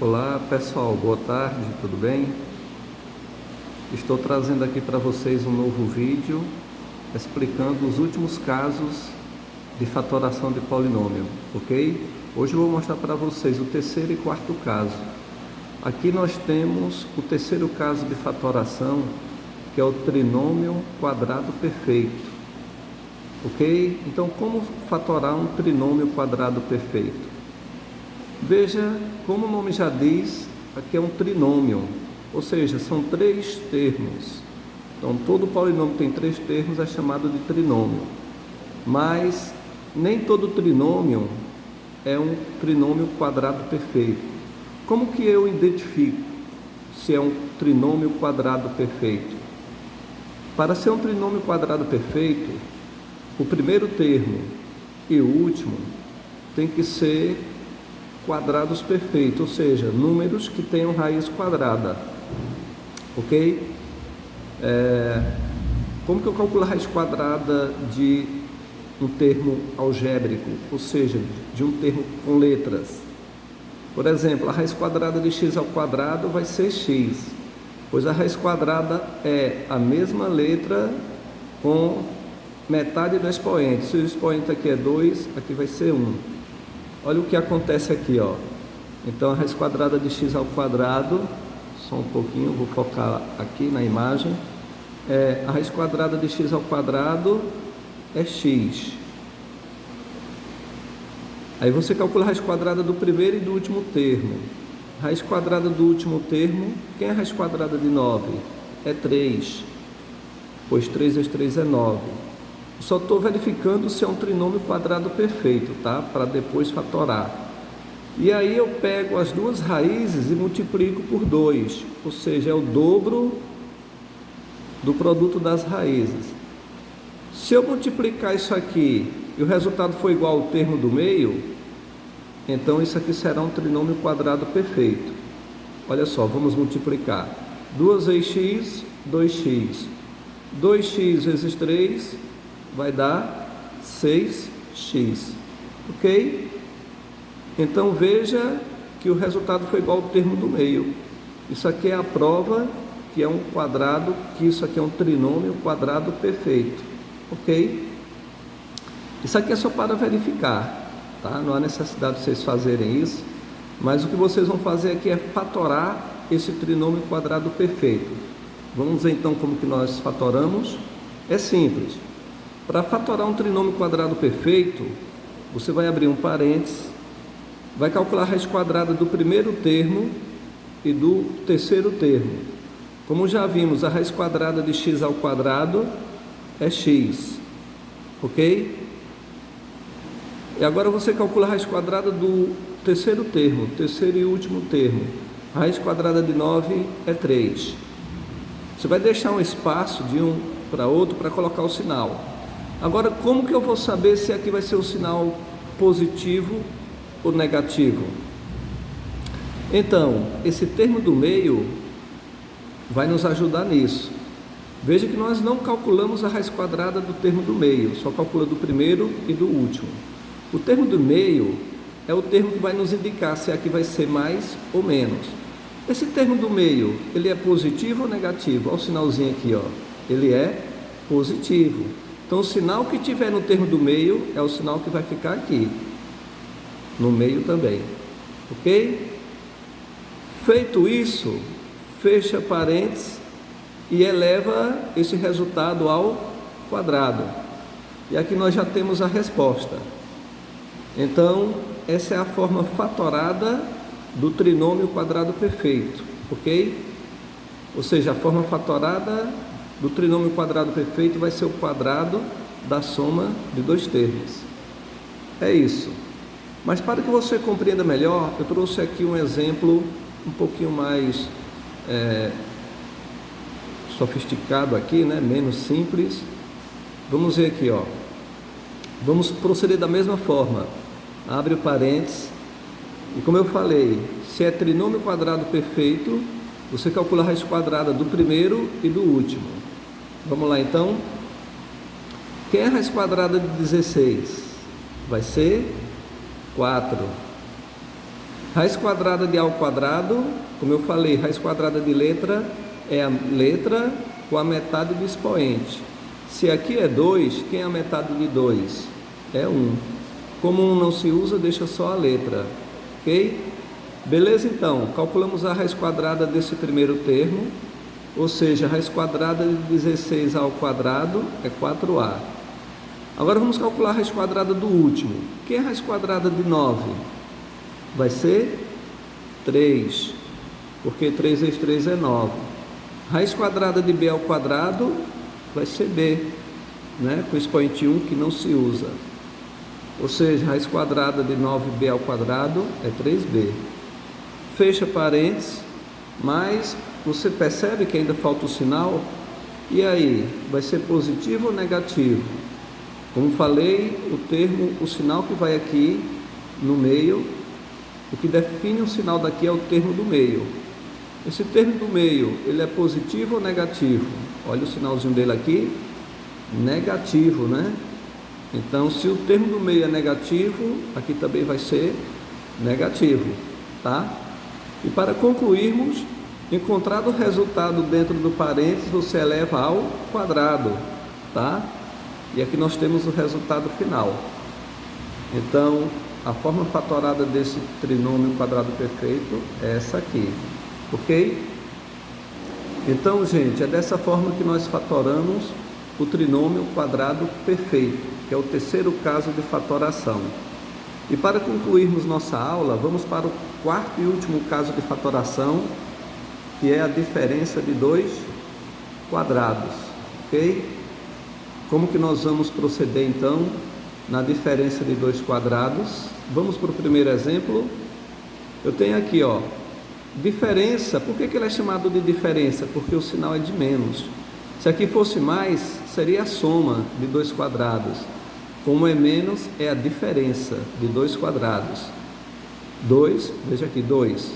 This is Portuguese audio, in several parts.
Olá pessoal, boa tarde, tudo bem? Estou trazendo aqui para vocês um novo vídeo explicando os últimos casos de fatoração de polinômio, ok? Hoje eu vou mostrar para vocês o terceiro e quarto caso. Aqui nós temos o terceiro caso de fatoração, que é o trinômio quadrado perfeito, ok? Então, como fatorar um trinômio quadrado perfeito? Veja, como o nome já diz, aqui é um trinômio, ou seja, são três termos. Então, todo polinômio tem três termos, é chamado de trinômio. Mas nem todo trinômio é um trinômio quadrado perfeito. Como que eu identifico se é um trinômio quadrado perfeito? Para ser um trinômio quadrado perfeito, o primeiro termo e o último tem que ser quadrados perfeitos, ou seja, números que tenham raiz quadrada, ok? Como que eu calculo a raiz quadrada de um termo algébrico, ou seja, de um termo com letras? Por exemplo, a raiz quadrada de x ao quadrado vai ser x, pois a raiz quadrada é a mesma letra com metade do expoente. Se o expoente aqui é 2, aqui vai ser 1. Olha o que acontece aqui, ó. Então, a raiz quadrada de x ao quadrado, só um pouquinho, vou focar aqui na imagem. A raiz quadrada de x ao quadrado é x. Aí você calcula a raiz quadrada do primeiro e do último termo. Raiz quadrada do último termo, quem é a raiz quadrada de 9? É 3, pois 3 vezes 3 é 9. Só estou verificando se é um trinômio quadrado perfeito, tá? Para depois fatorar. E aí eu pego as duas raízes e multiplico por 2, ou seja, é o dobro do produto das raízes. Se eu multiplicar isso aqui e o resultado for igual ao termo do meio, então isso aqui será um trinômio quadrado perfeito. Olha só, vamos multiplicar. 2 vezes x, 2x. 2x vezes 3 vai dar 6x, ok? Então veja que o resultado foi igual ao termo do meio. Isso aqui é a prova que é um quadrado, que isso aqui é um trinômio quadrado perfeito, ok? Isso aqui é só para verificar, tá? Não há necessidade de vocês fazerem isso, mas o que vocês vão fazer aqui é fatorar esse trinômio quadrado perfeito. Vamos ver então como que nós fatoramos. É simples. Para fatorar um trinômio quadrado perfeito, você vai abrir um parênteses, vai calcular a raiz quadrada do primeiro termo e do terceiro termo. Como já vimos, a raiz quadrada de x ao quadrado é x, ok? E agora você calcula a raiz quadrada do terceiro termo, terceiro e último termo. A raiz quadrada de 9 é 3. Você vai deixar um espaço de um para outro para colocar o sinal. Agora, como que eu vou saber se aqui vai ser o sinal positivo ou negativo? Então, esse termo do meio vai nos ajudar nisso. Veja que nós não calculamos a raiz quadrada do termo do meio, só calcula do primeiro e do último. O termo do meio é o termo que vai nos indicar se aqui vai ser mais ou menos. Esse termo do meio, ele é positivo ou negativo? Olha o sinalzinho aqui, ó. Ele é positivo. Então, o sinal que tiver no termo do meio é o sinal que vai ficar aqui, no meio também, ok? Feito isso, fecha parênteses e eleva esse resultado ao quadrado. E aqui nós já temos a resposta. Então, essa é a forma fatorada do trinômio quadrado perfeito, ok? Ou seja, a forma fatorada do trinômio quadrado perfeito vai ser o quadrado da soma de dois termos. É isso. Mas para que você compreenda melhor, eu trouxe aqui um exemplo um pouquinho mais sofisticado aqui, né? Menos simples. Vamos ver aqui, ó. Vamos proceder da mesma forma. Abre o parênteses. E como eu falei, se é trinômio quadrado perfeito, você calcula a raiz quadrada do primeiro e do último. Vamos lá então. Quem é a raiz quadrada de 16? Vai ser 4. Raiz quadrada de A ao quadrado, como eu falei, raiz quadrada de letra é a letra com a metade do expoente. Se aqui é 2, quem é a metade de 2? É 1. Como 1 não se usa, deixa só a letra, ok? Beleza, então, calculamos a raiz quadrada desse primeiro termo, ou seja, a raiz quadrada de 16A ao quadrado é 4A. Agora vamos calcular a raiz quadrada do último. Quem é a raiz quadrada de 9? Vai ser 3, porque 3 vezes 3 é 9. Raiz quadrada de B ao quadrado vai ser B, né? Com expoente 1 que não se usa. Ou seja, raiz quadrada de 9B ao quadrado é 3B. Fecha parênteses, mas você percebe que ainda falta o sinal? E aí, vai ser positivo ou negativo? Como falei, o sinal que vai aqui no meio, o que define o sinal daqui é o termo do meio. Esse termo do meio, ele é positivo ou negativo? Olha o sinalzinho dele aqui, negativo, né? Então, se o termo do meio é negativo, aqui também vai ser negativo, tá? E para concluirmos, encontrado o resultado dentro do parênteses, você eleva ao quadrado, tá? E aqui nós temos o resultado final. Então, a forma fatorada desse trinômio quadrado perfeito é essa aqui, ok? Então, gente, é dessa forma que nós fatoramos o trinômio quadrado perfeito, que é o terceiro caso de fatoração. E para concluirmos nossa aula, vamos para o quarto e último caso de fatoração, que é a diferença de dois quadrados, ok? Como que nós vamos proceder então na diferença de dois quadrados? Vamos para o primeiro exemplo. Eu tenho aqui, ó, diferença. Por que ele é chamado de diferença? Porque o sinal é de menos. Se aqui fosse mais, seria a soma de dois quadrados. Como é menos, é a diferença de dois quadrados. 2, veja aqui, 2.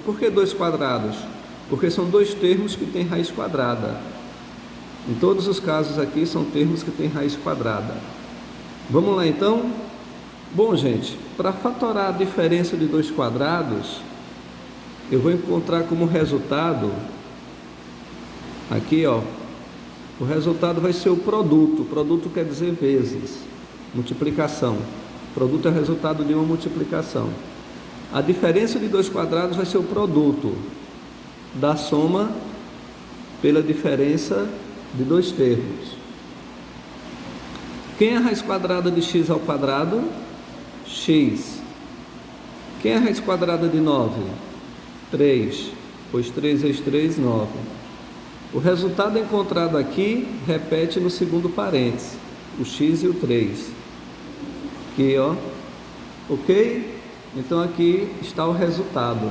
Por que dois quadrados? Porque são dois termos que têm raiz quadrada. Em todos os casos aqui são termos que têm raiz quadrada. Vamos lá então? Bom, gente, para fatorar a diferença de dois quadrados, eu vou encontrar como resultado, aqui ó, o resultado vai ser o produto. Produto quer dizer vezes, multiplicação. Produto é resultado de uma multiplicação. A diferença de dois quadrados vai ser o produto da soma pela diferença de dois termos. Quem é a raiz quadrada de x ao quadrado? X. Quem é a raiz quadrada de 9? 3, pois 3 vezes 3, 9. O resultado encontrado aqui repete no segundo parênteses, o x e o 3. Aqui, ó, ok? Então aqui está o resultado,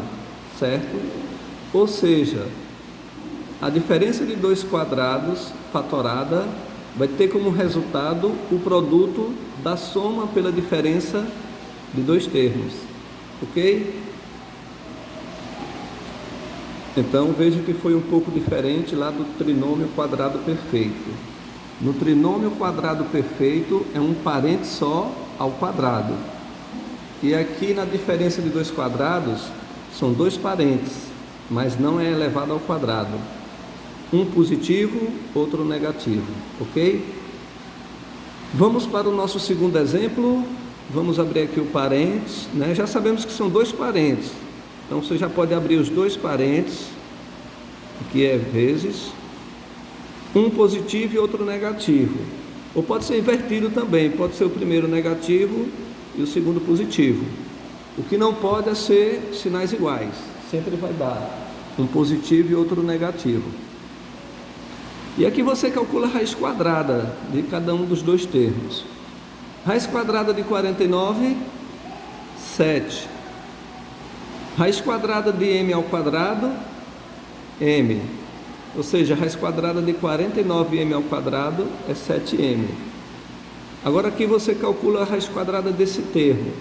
certo? Ou seja, a diferença de dois quadrados fatorada vai ter como resultado o produto da soma pela diferença de dois termos, ok? Então veja que foi um pouco diferente lá do trinômio quadrado perfeito. No trinômio quadrado perfeito é um parente só ao quadrado. E aqui na diferença de dois quadrados são dois parentes, mas não é elevado ao quadrado. Um positivo, outro negativo, ok? Vamos para o nosso segundo exemplo. Vamos abrir aqui o parênteses, né? Já sabemos que são dois parênteses. Então você já pode abrir os dois parênteses, que é vezes, um positivo e outro negativo. Ou pode ser invertido também, pode ser o primeiro negativo e o segundo positivo. O que não pode é ser sinais iguais, sempre vai dar um positivo e outro negativo. E aqui você calcula a raiz quadrada de cada um dos dois termos. Raiz quadrada de 49, 7. Raiz quadrada de m ao quadrado, m. Ou seja, a raiz quadrada de 49m ao quadrado é 7m. Agora aqui você calcula a raiz quadrada desse termo.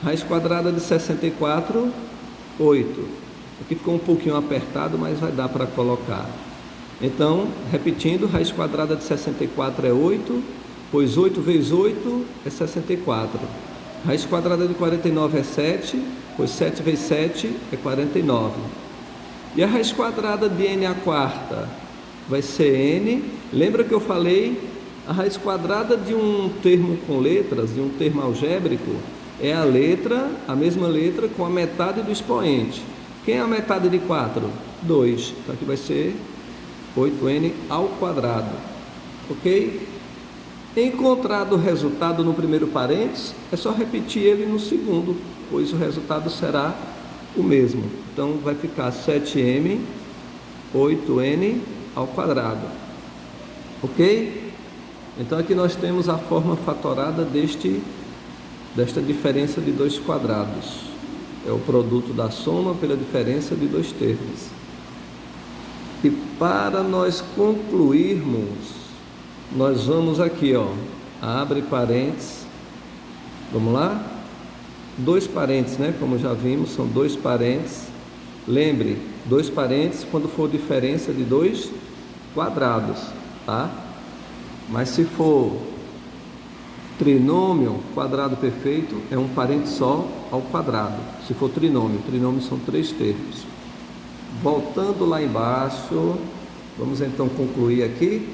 Raiz quadrada de 64, 8. Aqui ficou um pouquinho apertado, mas vai dar para colocar. Então, repetindo, raiz quadrada de 64 é 8, pois 8 vezes 8 é 64. Raiz quadrada de 49 é 7, pois 7 vezes 7 é 49. E a raiz quadrada de n à quarta vai ser n. Lembra que eu falei? A raiz quadrada de um termo com letras, de um termo algébrico, é a letra, a mesma letra com a metade do expoente. Quem é a metade de 4? 2. Então aqui vai ser 8n ao quadrado. Ok? Encontrado o resultado no primeiro parênteses, é só repetir ele no segundo, pois o resultado será o mesmo. Então vai ficar 7m, 8n ao quadrado. Ok? Então aqui nós temos a forma fatorada desta diferença de dois quadrados. É o produto da soma pela diferença de dois termos. E para nós concluirmos, nós vamos aqui, ó, abre parênteses, vamos lá? Dois parênteses, né? Como já vimos, são dois parênteses. Lembre, dois parênteses quando for diferença de dois quadrados, tá? Mas se for trinômio, quadrado perfeito, é um parêntese só ao quadrado. Se for trinômio são três termos. Voltando lá embaixo, vamos então concluir aqui.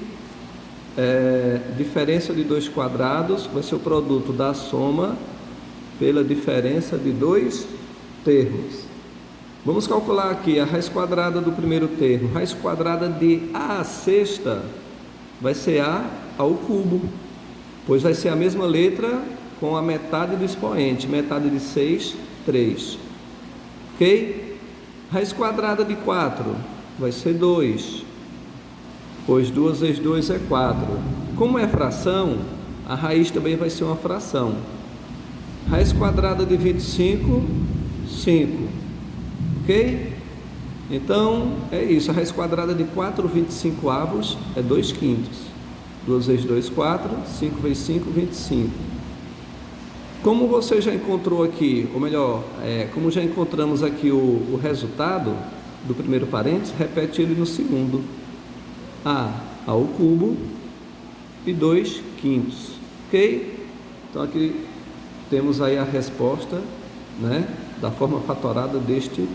Diferença de dois quadrados vai ser o produto da soma pela diferença de dois termos. Vamos calcular aqui a raiz quadrada do primeiro termo. Raiz quadrada de a à sexta vai ser a ao cubo, pois vai ser a mesma letra com a metade do expoente. Metade de 6, 3. Ok? Raiz quadrada de 4 vai ser 2, pois 2 vezes 2 é 4. Como é fração, a raiz também vai ser uma fração. Raiz quadrada de 25, 5. Ok? Então, é isso. A raiz quadrada de 4 25avos é 2 quintos. 2 vezes 2, 4. 5 vezes 5, 25. Como você já encontrou aqui, ou melhor, como já encontramos aqui o resultado do primeiro parênteses, repete ele no segundo. A ao cubo e 2 quintos. Ok? Então aqui temos aí a resposta, né, da forma fatorada deste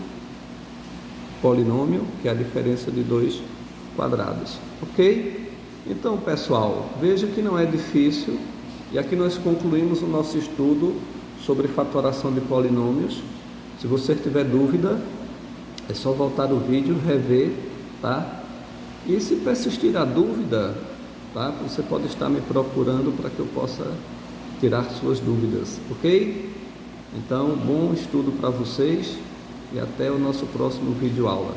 polinômio, que é a diferença de dois quadrados. Ok? Então, pessoal, veja que não é difícil. E aqui nós concluímos o nosso estudo sobre fatoração de polinômios. Se você tiver dúvida, é só voltar o vídeo, rever, tá? E se persistir a dúvida, tá? Você pode estar me procurando para que eu possa tirar suas dúvidas, ok? Então, bom estudo para vocês e até o nosso próximo vídeo aula.